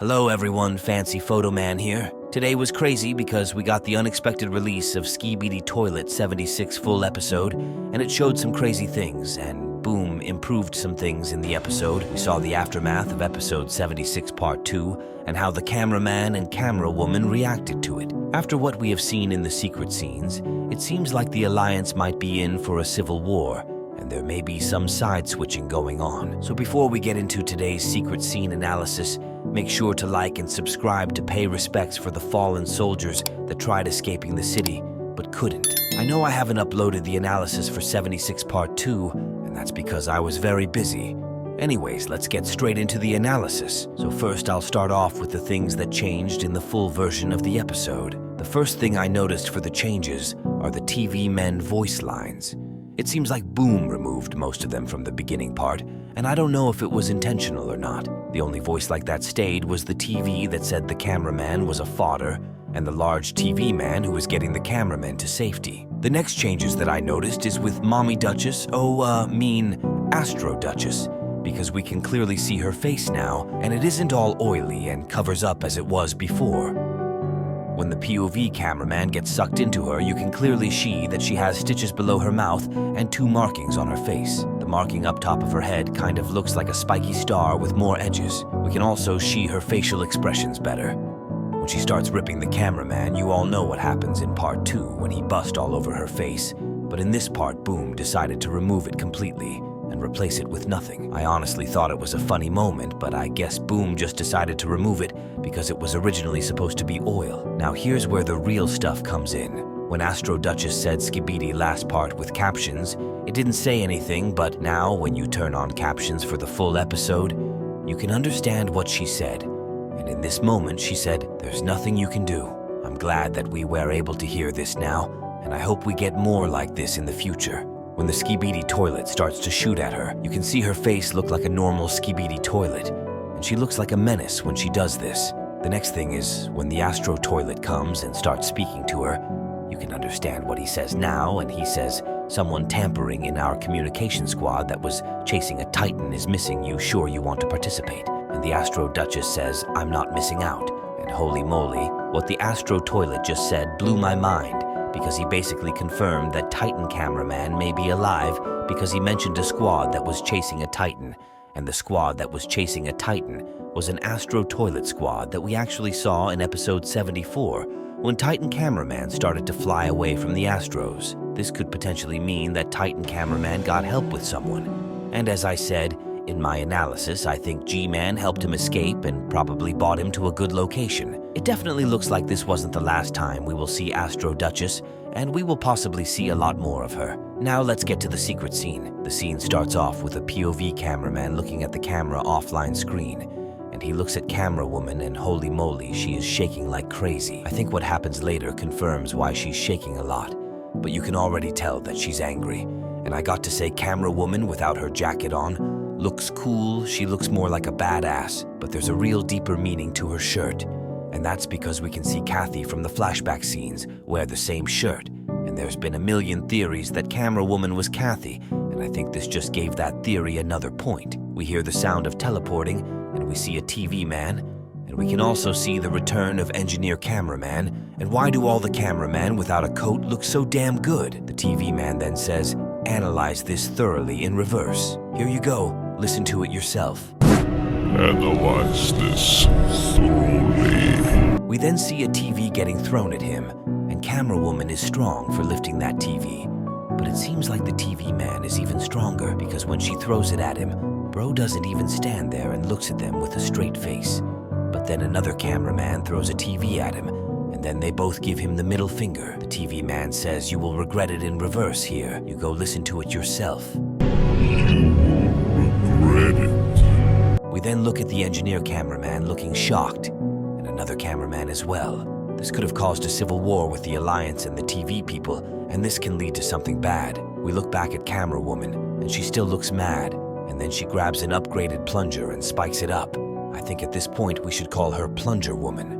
Hello everyone, Fancy Photo Man here. Today was crazy because we got the unexpected release of Skibidi Toilet 76 full episode, and it showed some crazy things, and boom, improved some things in the episode. We saw the aftermath of episode 76 part 2, and how the cameraman and camera woman reacted to it. After what we have seen in the secret scenes, it seems like the Alliance might be in for a civil war, and there may be some side switching going on. So before we get into today's secret scene analysis, make sure to like and subscribe to pay respects for the fallen soldiers that tried escaping the city, but couldn't. I know I haven't uploaded the analysis for 76 part 2, and that's because I was very busy. Anyways, let's get straight into the analysis. So first I'll start off with the things that changed in the full version of the episode. The first thing I noticed for the changes are the TV men voice lines. It seems like Boom removed most of them from the beginning part, and I don't know if it was intentional or not. The only voice like that stayed was the TV that said the cameraman was a fodder, and the large TV man who was getting the cameraman to safety. The next changes that I noticed is with Mommy Duchess, Astro Duchess, because we can clearly see her face now, and it isn't all oily and covers up as it was before. When the POV cameraman gets sucked into her, you can clearly see that she has stitches below her mouth and 2 markings on her face. The marking up top of her head kind of looks like a spiky star with more edges. We can also see her facial expressions better. When she starts ripping the cameraman, you all know what happens in part 2 when he bust all over her face. But in this part, Boom decided to remove it completely and replace it with nothing. I honestly thought it was a funny moment, but I guess Boom just decided to remove it because it was originally supposed to be oil. Now here's where the real stuff comes in. When Astro Duchess said Skibidi last part with captions, it didn't say anything, but now when you turn on captions for the full episode, you can understand what she said. And in this moment she said, "There's nothing you can do." I'm glad that we were able to hear this now, and I hope we get more like this in the future. When the Skibidi toilet starts to shoot at her, you can see her face look like a normal Skibidi toilet, and she looks like a menace when she does this. The next thing is, when the Astro toilet comes and starts speaking to her, you can understand what he says now, and he says, "Someone tampering in our communication squad that was chasing a Titan is missing. You sure you want to participate?" And the Astro Duchess says, "I'm not missing out." And holy moly, what the Astro toilet just said blew my mind, because he basically confirmed that Titan cameraman may be alive because he mentioned a squad that was chasing a Titan, and the squad that was chasing a Titan was an Astro toilet squad that we actually saw in episode 74 when Titan cameraman started to fly away from the Astros. This could potentially mean that Titan cameraman got help with someone. And as I said, in my analysis, I think G-Man helped him escape and probably brought him to a good location. It definitely looks like this wasn't the last time we will see Astro Duchess, and we will possibly see a lot more of her. Now let's get to the secret scene. The scene starts off with a POV cameraman looking at the camera offline screen, and he looks at Camera Woman, and holy moly, she is shaking like crazy. I think what happens later confirms why she's shaking a lot, but you can already tell that she's angry. And I got to say, Camera Woman without her jacket on looks cool. She looks more like a badass, but there's a real deeper meaning to her shirt. And that's because we can see Kathy from the flashback scenes wear the same shirt. And there's been a million theories that Camera Woman was Kathy, and I think this just gave that theory another point. We hear the sound of teleporting, and we see a TV man, and we can also see the return of engineer cameraman. And why do all the cameramen without a coat look so damn good? The TV man then says, "Analyze this thoroughly in reverse." Here you go, listen to it yourself. Analyze this thoroughly. We then see a TV getting thrown at him, and Camera Woman is strong for lifting that TV. But it seems like the TV man is even stronger, because when she throws it at him, bro doesn't even stand there and looks at them with a straight face. But then another cameraman throws a TV at him, and then they both give him the middle finger. The TV man says, "You will regret it in reverse here. You go listen to it yourself." You will regret it. We then look at the engineer cameraman looking shocked, and another cameraman as well. This could have caused a civil war with the Alliance and the TV people, and this can lead to something bad. We look back at Camera Woman, and she still looks mad, and then she grabs an upgraded plunger and spikes it up. I think at this point we should call her Plunger Woman.